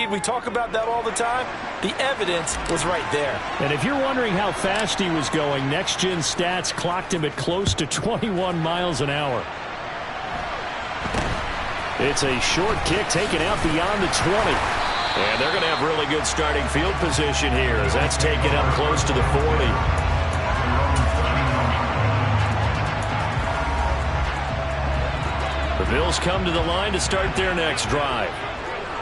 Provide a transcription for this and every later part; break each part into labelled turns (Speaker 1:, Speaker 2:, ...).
Speaker 1: speed, we talk about that all the time. The evidence was right there.
Speaker 2: And if you're wondering how fast he was going, Next Gen Stats clocked him at close to 21 miles an hour. It's a short kick taken out beyond the 20.
Speaker 3: And they're going to have really good starting field position here as that's taken up close to the 40. The Bills come to the line to start their next drive.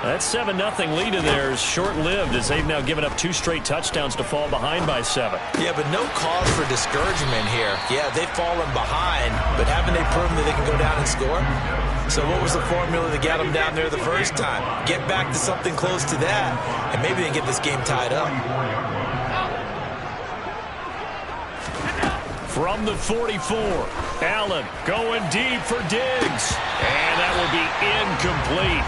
Speaker 3: That 7-0 lead of theirs short-lived as they've now given up 2 straight touchdowns to fall behind by 7.
Speaker 1: Yeah, but no cause for discouragement here. Yeah, they've fallen behind, but haven't they proven that they can go down and score? So what was the formula that got them down there the first time? Get back to something close to that, and maybe they can get this game tied up.
Speaker 3: From the 44, Allen going deep for Diggs. And that will be incomplete.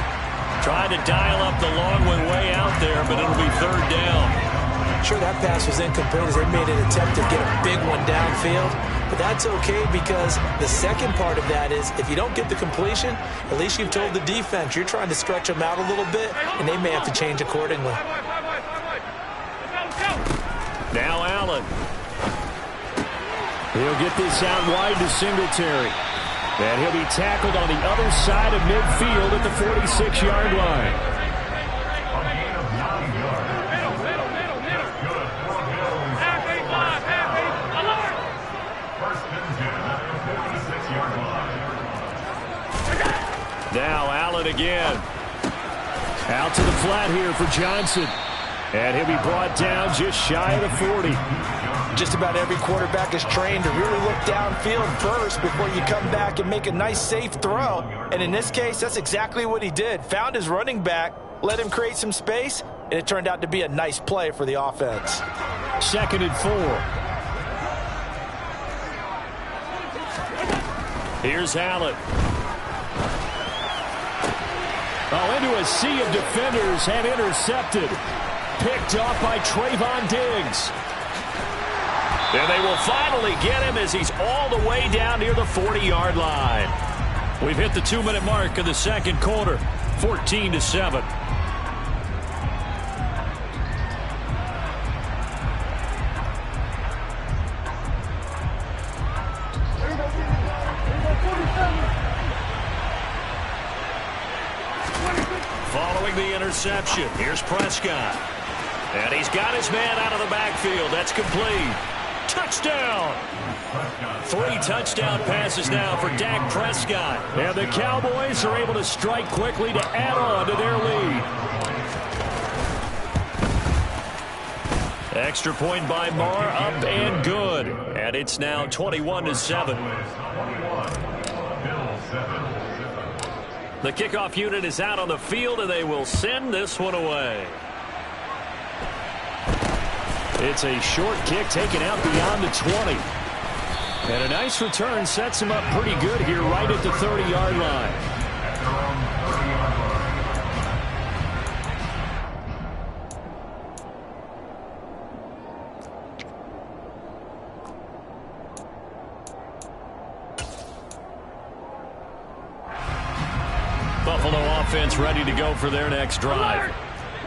Speaker 3: Trying to dial up the long one way out there, but it'll be 3rd down.
Speaker 1: Sure, that pass was incomplete as they made an attempt to get a big one downfield. But that's okay because the second part of that is if you don't get the completion, at least you've told the defense you're trying to stretch them out a little bit, and they may have to change accordingly.
Speaker 3: Now Allen.
Speaker 2: He'll get this out wide to Singletary. And he'll be tackled on the other side of midfield at the 46-yard line.
Speaker 3: Now Allen again.
Speaker 2: Out to the flat here for Johnson. And he'll be brought down just shy of the 40.
Speaker 1: Just about every quarterback is trained to really look downfield first before you come back and make a nice, safe throw. And in this case, that's exactly what he did. Found his running back, let him create some space, and it turned out to be a nice play for the offense.
Speaker 2: 2nd and 4.
Speaker 3: Here's Allen.
Speaker 2: Oh, into a sea of defenders and intercepted. Picked off by Trayvon Diggs.
Speaker 3: And they will finally get him as he's all the way down near the 40-yard line. We've hit the 2-minute mark of the second quarter, 14-7. Following the interception, here's Prescott. And he's got his man out of the backfield. That's complete. Touchdown! 3 touchdown passes now for Dak Prescott.
Speaker 2: And the Cowboys are able to strike quickly to add on to their lead.
Speaker 3: Extra point by Marr, up and good. And it's now 21-7. The kickoff unit is out on the field, and they will send this one away.
Speaker 2: It's a short kick taken out beyond the 20. And a nice return sets him up pretty good here right at the 30-yard line.
Speaker 3: Buffalo offense ready to go for their next drive.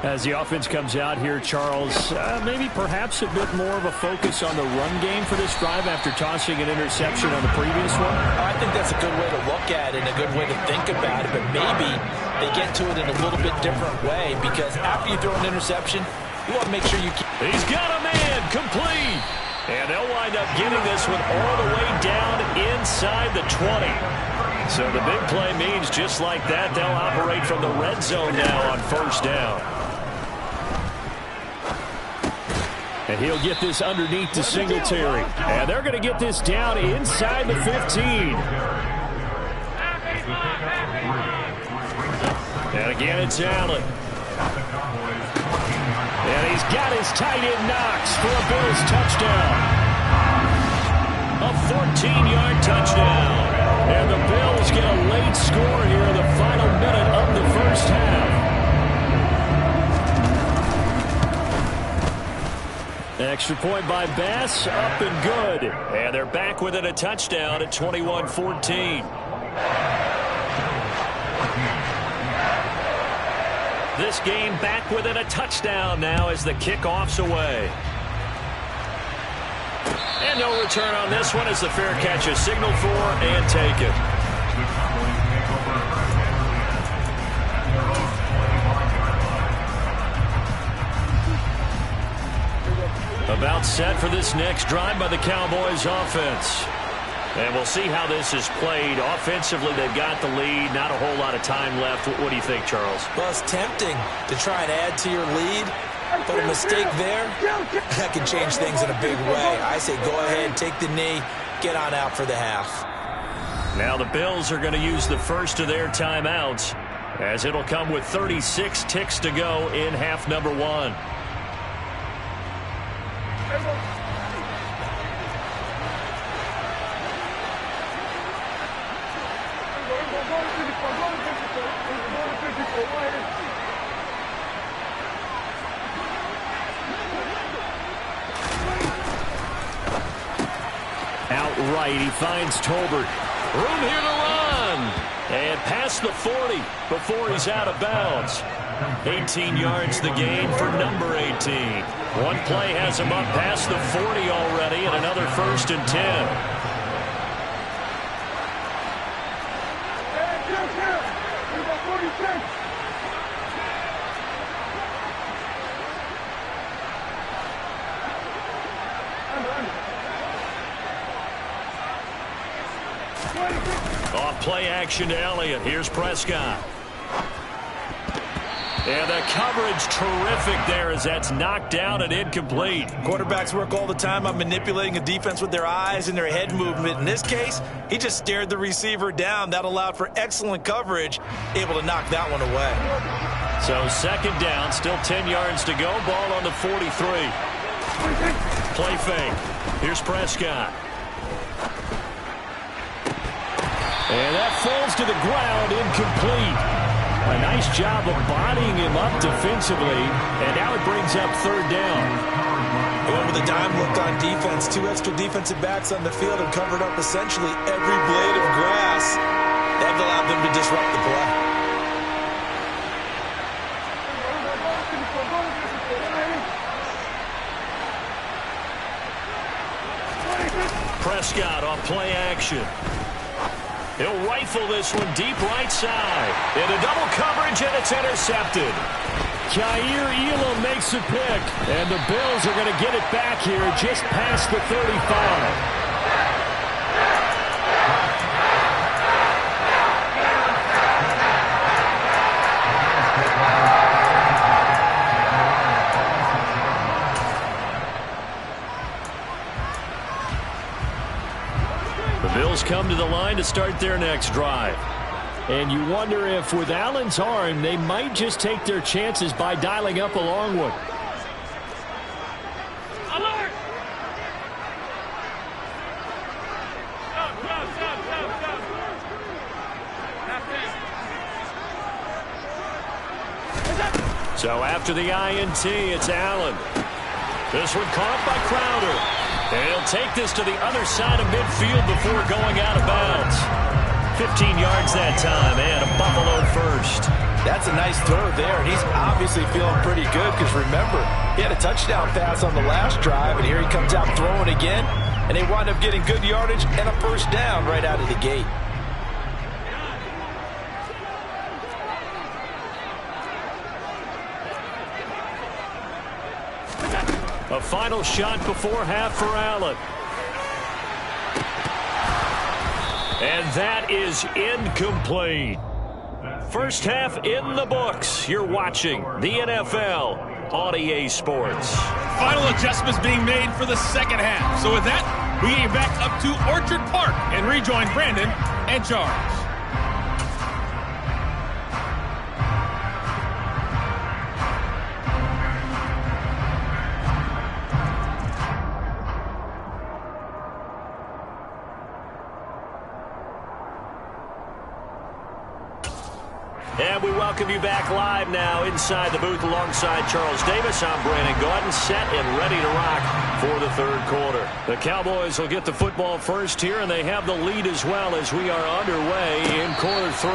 Speaker 2: As the offense comes out here, Charles, maybe perhaps a bit more of a focus on the run game for this drive after tossing an interception on the previous one?
Speaker 1: I think that's a good way to look at it and a good way to think about it, but maybe they get to it in a little bit different way because after you throw an interception, you want to make sure you keep...
Speaker 3: He's got a man, complete! And they'll wind up getting this one all the way down inside the 20. So the big play means just like that, they'll operate from the red zone now on 1st down.
Speaker 2: And he'll get this underneath to Singletary. And they're going to get this down inside the 15.
Speaker 3: And again, it's Allen.
Speaker 2: And he's got his tight end Knox for a Bills touchdown.
Speaker 3: A 14-yard touchdown. And the Bills get a late score here in the final minute of the first half.
Speaker 2: Extra point by Bass, up and good.
Speaker 3: And they're back within a touchdown at 21-14. This game back within a touchdown now as the kickoff's away. And no return on this one as the fair catch is signaled for and taken. About set for this next drive by the Cowboys offense. And we'll see how this is played. Offensively, they've got the lead. Not a whole lot of time left. What do you think, Charles?
Speaker 1: Well, it's tempting to try and add to your lead, but a mistake there, that can change things in a big way. I say go ahead, take the knee, get on out for the half.
Speaker 3: Now the Bills are going to use the first of their timeouts, as it'll come with 36 ticks to go in half number one. Outright, he finds Tolbert. Room here to run. And past the 40 before he's out of bounds. 18 yards the gain for number 18. One play has him up past the 40 already, and another 1st and 10. Off play action to Elliott. Here's Prescott. And the coverage terrific there as that's knocked down and incomplete.
Speaker 1: Quarterbacks work all the time on manipulating a defense with their eyes and their head movement. In this case, he just stared the receiver down. That allowed for excellent coverage, able to knock that one away.
Speaker 3: So 2nd down, still 10 yards to go. Ball on the 43. Play fake. Here's Prescott. And that falls to the ground, incomplete. A nice job of bodying him up defensively, and now it brings up 3rd down.
Speaker 1: Going with a dime look on defense. 2 extra defensive backs on the field and covered up essentially every blade of grass. That allowed them to disrupt the play.
Speaker 3: Prescott on play action. He'll rifle this one deep right side. Into double coverage, and it's intercepted.
Speaker 2: Jair Elam makes a pick, and the Bills are going to get it back here just past the 35.
Speaker 3: Bills come to the line to start their next drive.
Speaker 2: And you wonder if with Allen's arm, they might just take their chances by dialing up a long one.
Speaker 3: Alert! So after the INT, it's Allen. This one caught by Crowder. And he'll take this to the other side of midfield before going out of bounds. 15 yards that time, and a Buffalo 1st.
Speaker 1: That's a nice throw there, and he's obviously feeling pretty good because, remember, he had a touchdown pass on the last drive, and here he comes out throwing again, and they wind up getting good yardage and a 1st down right out of the gate.
Speaker 3: A final shot before half for Allen. And that is incomplete. First half in the books. You're watching the NFL on EA Sports.
Speaker 4: Final adjustments being made for the 2nd half. So with that, we get back up to Orchard Park and rejoin Brandon and Charles.
Speaker 3: And we welcome you back live now inside the booth alongside Charles Davis. I'm Brandon Gaudin, set and ready to rock for the 3rd quarter. The Cowboys will get the football first here, and they have the lead as well as we are underway in quarter 3.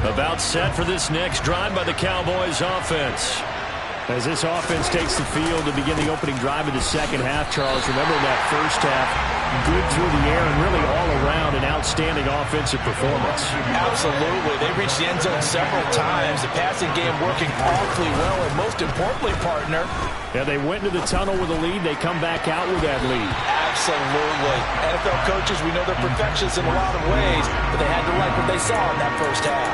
Speaker 3: About set for this next drive by the Cowboys offense.
Speaker 2: As this offense takes the field to begin the opening drive of the second half, Charles, remember that first half, good through the air and really all around an outstanding offensive performance.
Speaker 1: Absolutely. They reached the end zone several times. The passing game working awfully well, and most importantly, partner.
Speaker 2: Yeah, they went into the tunnel with a lead. They come back out with that lead.
Speaker 1: Absolutely. NFL coaches, we know they're perfectionists in a lot of ways, but they had to like what they saw in that first half.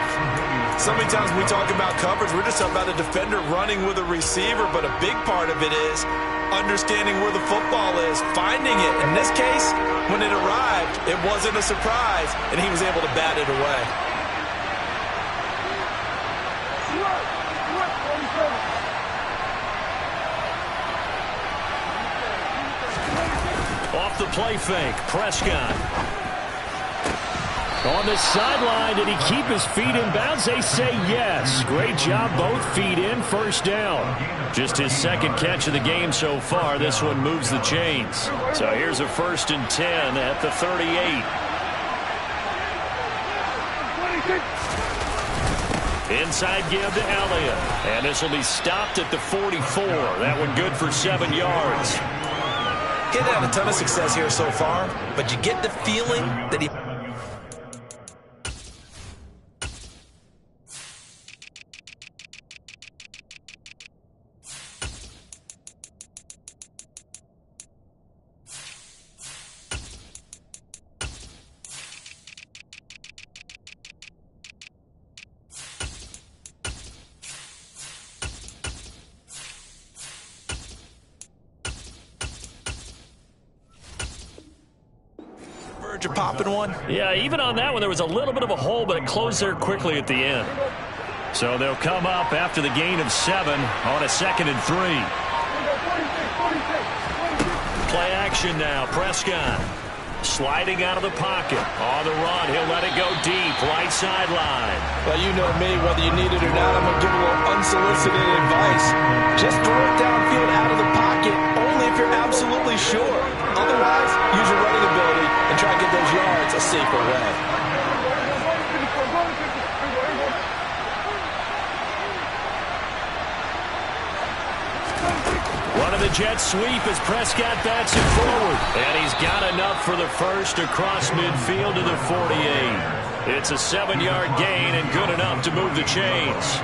Speaker 5: So many times when we talk about coverage, we're just talking about a defender running with a receiver, but a big part of it is understanding where the football is, finding it. In this case, when it arrived, it wasn't a surprise, and he was able to bat it away.
Speaker 3: Off the play fake, Prescott. On the sideline, did he keep his feet in bounds? They say yes. Great job, both feet in, first down. Just his second catch of the game so far. This one moves the chains. So here's a 1st and 10 at the 38. Inside give to Elliott. And this will be stopped at the 44. That one good for 7 yards.
Speaker 5: He hasn't had a ton of success here so far, but you get the feeling that he... You're popping one?
Speaker 3: Yeah, even on that one, there was a little bit of a hole, but it closed there quickly at the end. So they'll come up after the gain of 7 on a 2nd and 3. Play action now. Prescott sliding out of the pocket. On the run, he'll let it go deep. Right sideline.
Speaker 1: Well, you know me, whether you need it or not, I'm going to give a little unsolicited advice. Just throw it downfield out of the pocket, only if you're absolutely sure. Otherwise, use your running ability and try to get those yards a safer way.
Speaker 3: One of the Jets sweep as Prescott bats it forward. And he's got enough for the first across midfield to the 48. It's a 7-yard gain and good enough to move the chains.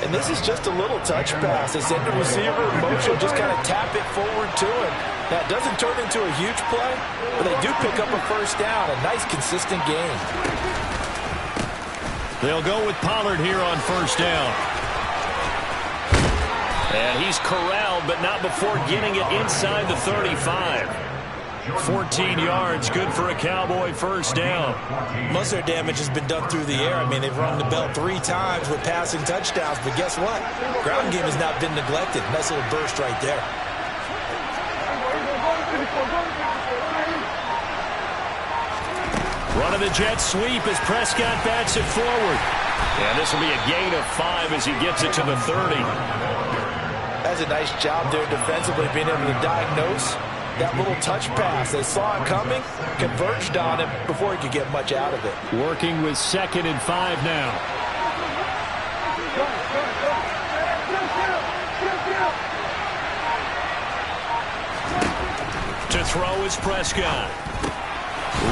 Speaker 1: And this is just a little touch pass. They send the receiver in motion, just kind of tap it forward to him. Now, it doesn't turn into a huge play, but they do pick up a first down. A nice, consistent gain.
Speaker 3: They'll go with Pollard here on first down. And he's corralled, but not before getting it inside the 35. 14 yards, good for a Cowboy first down.
Speaker 5: Most of their damage has been done through the air. I mean, they've rung the bell 3 times with passing touchdowns, but guess what? Ground game has not been neglected. Nice little burst right there.
Speaker 3: Run of the jet sweep as Prescott bats it forward. And this will be a gain of 5 as he gets it to the 30.
Speaker 1: That's a nice job there defensively, being able to diagnose that little touch pass. They saw it coming, converged on him before he could get much out of it.
Speaker 2: Working with 2nd and 5 now.
Speaker 3: To throw is Prescott.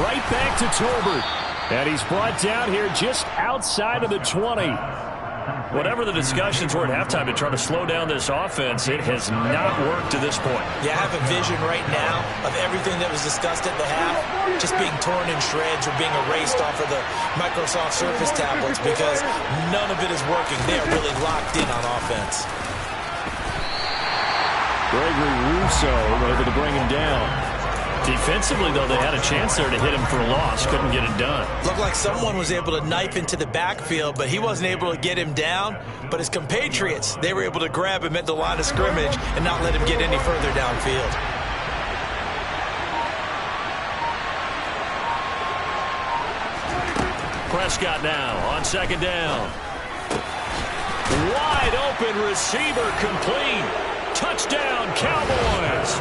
Speaker 3: Right back to Tolbert. And he's brought down here just outside of the 20. Whatever the discussions were at halftime to try to slow down this offense, it has not worked to this point.
Speaker 5: Yeah, I have a vision right now of everything that was discussed at the half just being torn in shreds or being erased off of the Microsoft Surface tablets because none of it is working. They are really locked in on offense.
Speaker 2: Gregory Rousseau able to bring him down.
Speaker 3: Defensively, though, they had a chance there to hit him for a loss. Couldn't get it done.
Speaker 5: Looked like someone was able to knife into the backfield, but he wasn't able to get him down. But his compatriots, they were able to grab him at the line of scrimmage and not let him get any further downfield.
Speaker 3: Prescott now on 2nd down. Wide open receiver complete. Touchdown, Cowboys!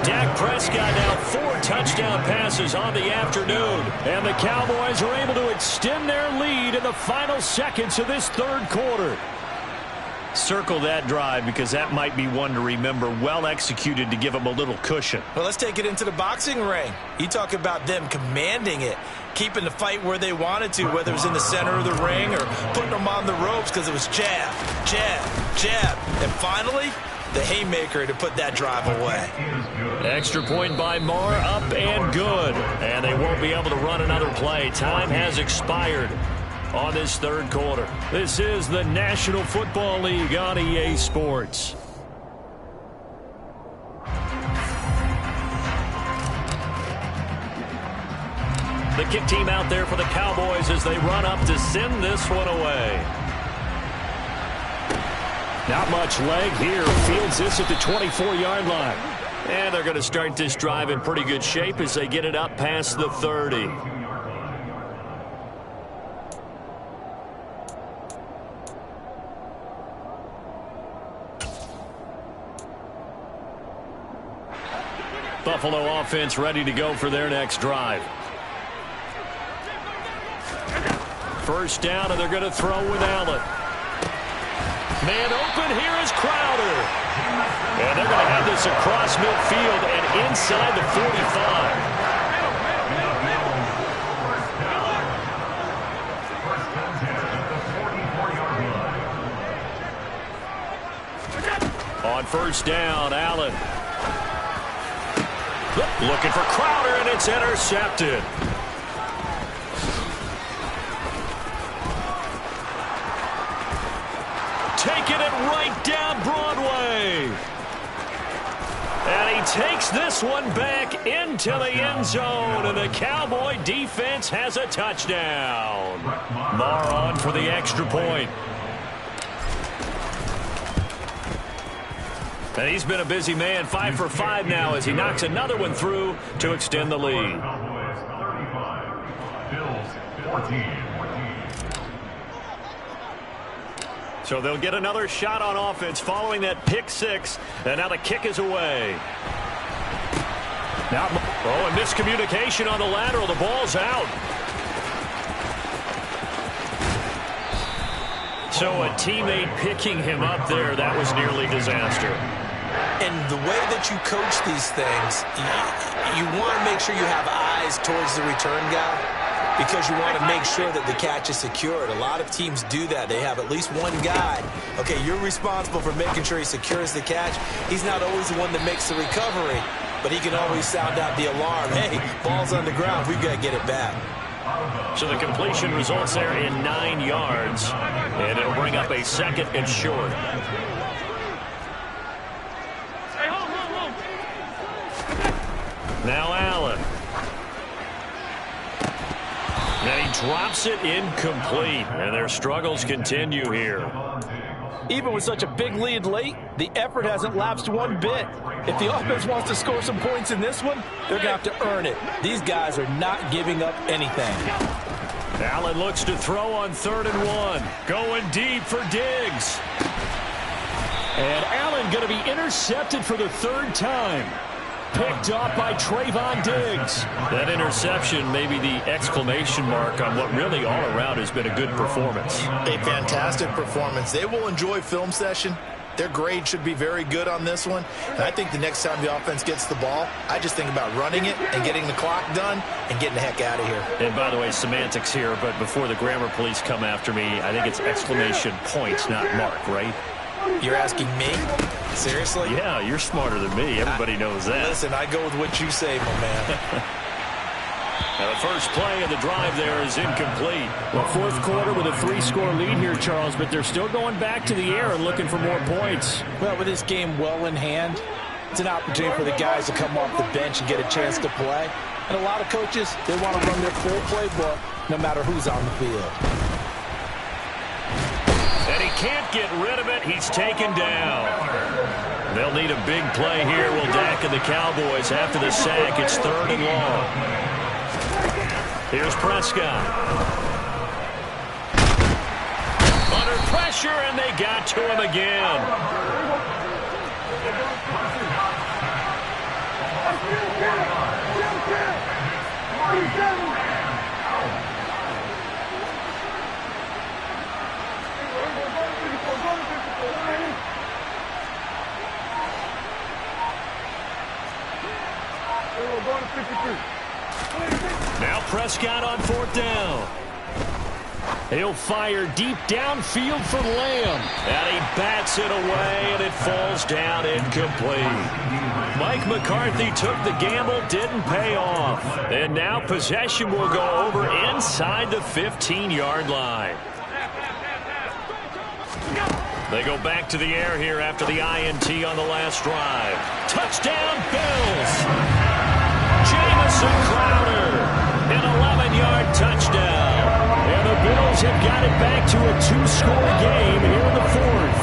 Speaker 3: Dak Prescott now 4 touchdown passes on the afternoon. And the Cowboys are able to extend their lead in the final seconds of this third quarter. Circle that drive because that might be one to remember. Well executed to give them a little cushion.
Speaker 1: Well, let's take it into the boxing ring. You talk about them commanding it, keeping the fight where they wanted to, whether it was in the center of the ring or putting them on the ropes because it was jab, jab, jab. And finally, the haymaker to put that drive away.
Speaker 3: Extra point by Marr, up and good. And they won't be able to run another play. Time has expired on this third quarter. This is the National Football League on EA Sports. The kick team out there for the Cowboys as they run up to send this one away. Not much leg here. Fields this at the 24-yard line. And they're going to start this drive in pretty good shape as they get it up past the 30. Buffalo offense ready to go for their next drive. First down, and they're going to throw with Allen. Man open, here is Crowder. And they're going to have this across midfield and inside the 45. On first down, Allen. Looking for Crowder, and it's intercepted. Taking it right down Broadway. And he takes this one back into the end zone, and the Cowboy defense has a touchdown. Marr on for the extra point. And he's been a busy man, 5 for 5 now as he knocks another one through to extend the lead. So they'll get another shot on offense following that pick 6, and now the kick is away. Now, a miscommunication on the lateral. The ball's out. So a teammate picking him up there, that was nearly disaster.
Speaker 1: And the way that you coach these things, you want to make sure you have eyes towards the return guy because you want to make sure that the catch is secured. A lot of teams do that. They have at least one guy. Okay, you're responsible for making sure he secures the catch. He's not always the one that makes the recovery, but he can always sound out the alarm. Hey, ball's on the ground. We've got to get it back.
Speaker 3: So the completion results there in 9 yards, and it'll bring up a second and short. Now Allen. Now he drops it incomplete, and their struggles continue here.
Speaker 1: Even with such a big lead late, the effort hasn't lapsed one bit. If the offense wants to score some points in this one, they're going to have to earn it. These guys are not giving up anything.
Speaker 3: Allen looks to throw on 3rd and 1. Going deep for Diggs. And Allen going to be intercepted for the 3rd time. Picked off by Trayvon Diggs. That interception may be the exclamation mark on what really all around has been a good performance.
Speaker 5: A fantastic performance. They will enjoy film session. Their grade should be very good on this one. And I think the next time the offense gets the ball, I just think about running it and getting the clock done and getting the heck out of here.
Speaker 3: And by the way, semantics here, but before the grammar police come after me, I think it's exclamation point, not mark, right?
Speaker 1: You're asking me? Seriously?
Speaker 3: Yeah, you're smarter than me. Everybody knows that.
Speaker 1: Listen, I go with what you say, my man.
Speaker 3: Now the first play of the drive there is incomplete.
Speaker 2: Well, 4th quarter with a 3-score lead here, Charles, but they're still going back to the air and looking for more points.
Speaker 1: Well, with this game well in hand, it's an opportunity for the guys to come off the bench and get a chance to play. And a lot of coaches, they want to run their full playbook no matter who's on the field.
Speaker 3: And he can't get rid of it. He's taken down. They'll need a big play here. Will Dak and the Cowboys after the sack. It's 3rd and long. Here's Prescott. Under pressure, and they got to him again. Now Prescott on 4th down. He'll fire deep downfield for Lamb. And he bats it away, and it falls down incomplete. Mike McCarthy took the gamble, didn't pay off. And now possession will go over inside the 15-yard line. They go back to the air here after the INT on the last drive. Touchdown, Bills! Jamison Crowder, an 11-yard touchdown. And the Bills have got it back to a 2-score game here in the 4th.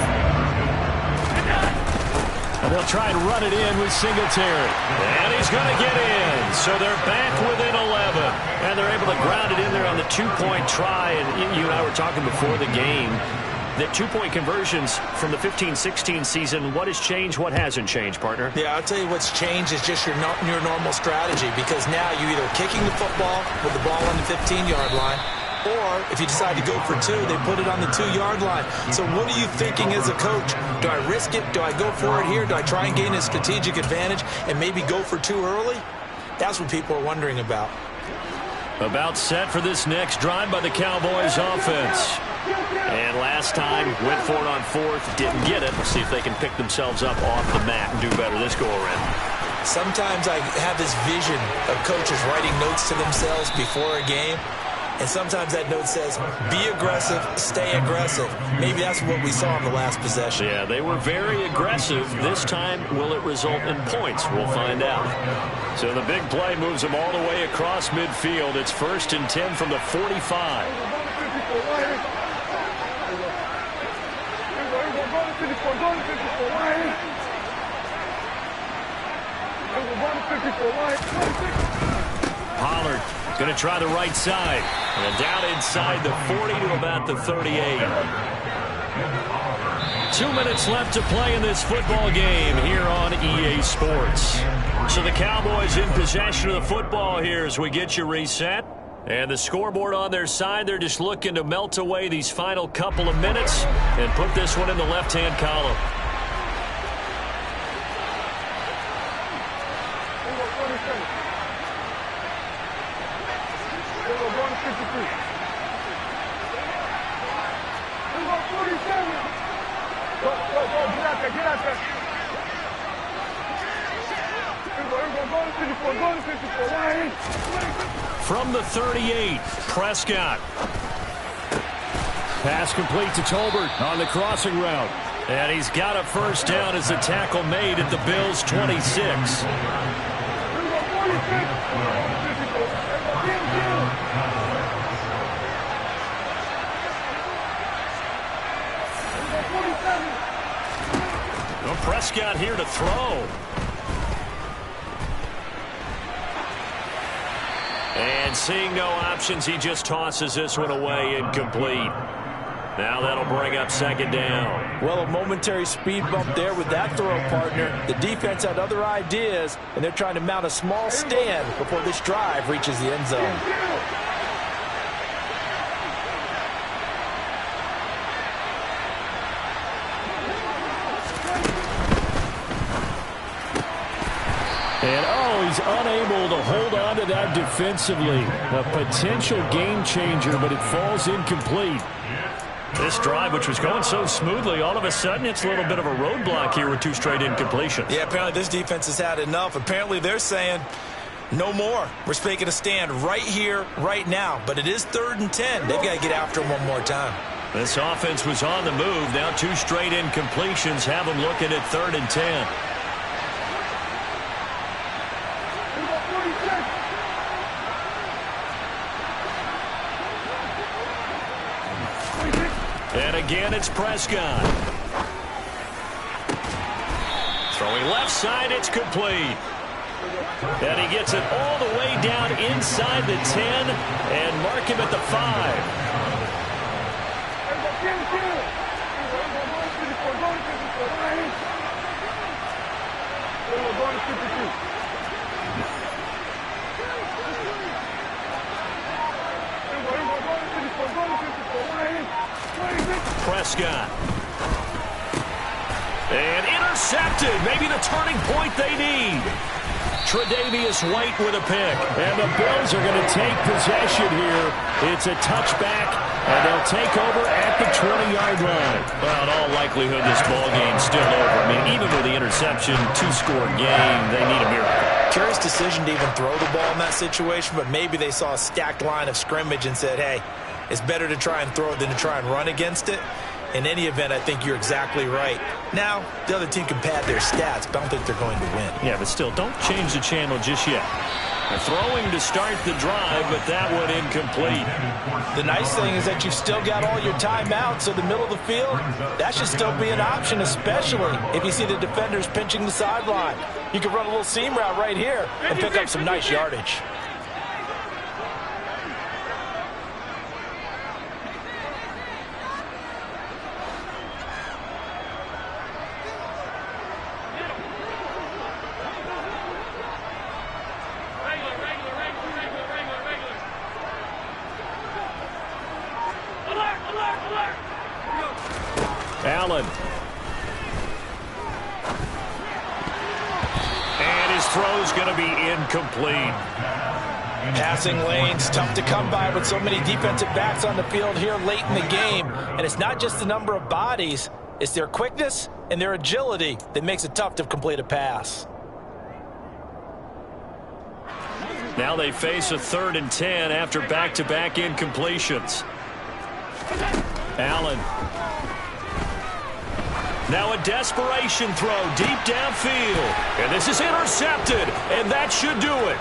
Speaker 3: And they'll try and run it in with Singletary. And he's going to get in. So they're back within 11. And they're able to ground it in there on the 2-point try. And you and I were talking before the game. The 2-point conversions from the 15-16 season, what has changed, what hasn't changed, partner?
Speaker 5: Yeah, I'll tell you what's changed is just your normal strategy, because now you're either kicking the football with the ball on the 15-yard line, or if you decide to go for 2, they put it on the 2-yard line. So what are you thinking as a coach? Do I risk it? Do I go for it here? Do I try and gain a strategic advantage and maybe go for 2 early? That's what people are wondering about.
Speaker 3: About set for this next drive by the Cowboys offense. And last time, went for it on 4th, didn't get it. We'll see if they can pick themselves up off the mat and do better this go-around.
Speaker 5: Sometimes I have this vision of coaches writing notes to themselves before a game. And sometimes that note says, be aggressive, stay aggressive. Maybe that's what we saw in the last possession.
Speaker 3: Yeah, they were very aggressive. This time, will it result in points? We'll find out. So the big play moves them all the way across midfield. It's 1st and 10 from the 45. Pollard going to try the right side. And down inside the 40 to about the 38. 2 minutes left to play in this football game here on EA Sports. So the Cowboys in possession of the football here as we get you reset. And the scoreboard on their side, they're just looking to melt away these final couple of minutes and put this one in the left-hand column. From the 38, Prescott.
Speaker 2: Pass complete to Tolbert on the crossing route.
Speaker 3: And he's got a first down as the tackle made at the Bills' 26. Well, Prescott here to throw. And seeing no options, he just tosses this one away, incomplete. Now that'll bring up 2nd down.
Speaker 1: Well, a momentary speed bump there with that throw, partner. The defense had other ideas, and they're trying to mount a small stand before this drive reaches the end zone.
Speaker 2: And, he's unable to hold on to that defensively. A potential game changer, but it falls incomplete.
Speaker 3: This drive, which was going so smoothly, all of a sudden it's a little bit of a roadblock here with 2 straight incompletions.
Speaker 5: Yeah, apparently this defense has had enough. Apparently they're saying, no more. We're making a stand right here, right now. But it is 3rd and 10. They've got to get after him one more time.
Speaker 3: This offense was on the move. Now 2 straight incompletions have them looking at 3rd and 10. And again, it's Prescott. Throwing left side, it's complete. And he gets it all the way down inside the 10 and mark him at the 5. Prescott. And intercepted. Maybe the turning point they need. Tre'Davious White with a pick.
Speaker 2: And the Bills are going to take possession here. It's a touchback, and they'll take over at the 20-yard line.
Speaker 3: Well, in all likelihood, this ball game's still over. I mean, even with the interception, two-score game, they need a miracle.
Speaker 1: Curious decision to even throw the ball in that situation, but maybe they saw a stacked line of scrimmage and said, hey, it's better to try and throw it than to try and run against it. In any event, I think you're exactly right. Now, the other team can pad their stats, but I don't think they're going to win.
Speaker 3: Yeah, but still, don't change the channel just yet. They're throwing to start the drive, but that one incomplete.
Speaker 1: The nice thing is that you've still got all your timeouts, so the middle of the field, that should still be an option, especially if you see the defenders pinching the sideline. You can run a little seam route right here and pick up some nice yardage.
Speaker 3: Allen. And his throw's going to be incomplete.
Speaker 1: Passing lanes, tough to come by with so many defensive backs on the field here late in the game. And it's not just the number of bodies, it's their quickness and their agility that makes it tough to complete a pass.
Speaker 3: Now they face a 3rd and 10 after back-to-back incompletions. Allen. Now a desperation throw deep downfield. And this is intercepted, and that should do it.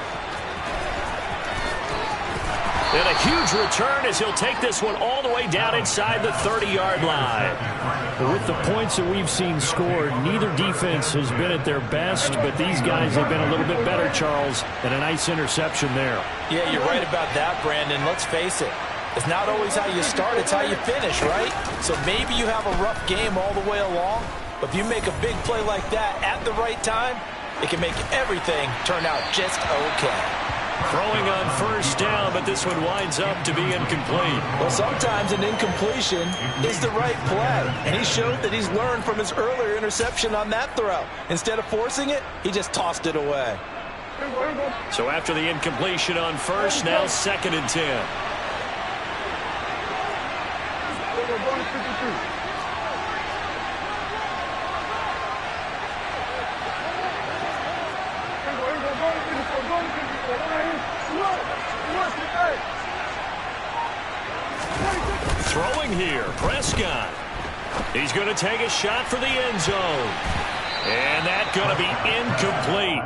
Speaker 3: And a huge return as he'll take this one all the way down inside the 30-yard line.
Speaker 2: With the points that we've seen scored, neither defense has been at their best, but these guys have been a little bit better, Charles, and a nice interception there.
Speaker 1: Yeah, you're right about that, Brandon. Let's face it. It's not always how you start, it's how you finish, right? So maybe you have a rough game all the way along, but if you make a big play like that at the right time, it can make everything turn out just okay.
Speaker 3: Throwing on 1st down, but this one winds up to be incomplete.
Speaker 1: Well, sometimes an incompletion is the right play, and he showed that he's learned from his earlier interception on that throw. Instead of forcing it, he just tossed it away.
Speaker 3: So after the incompletion on 1st, now 2nd and 10. Throwing here, Prescott. He's going to take a shot for the end zone. And that's going to be incomplete.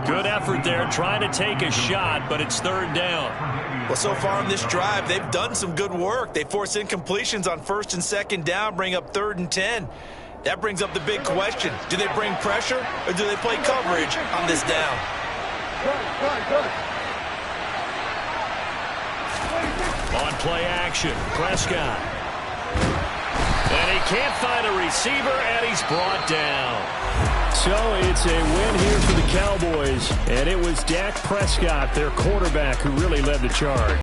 Speaker 3: Good effort there trying to take a shot, but it's 3rd down.
Speaker 1: Well, so far on this drive, they've done some good work. They force incompletions on 1st and 2nd down, bring up 3rd and 10. That brings up the big question. Do they bring pressure or do they play coverage on this down?
Speaker 3: On play action, Prescott. And he can't find a receiver, and he's brought down.
Speaker 2: So it's a win here for the Cowboys, and it was Dak Prescott, their quarterback, who really led the charge.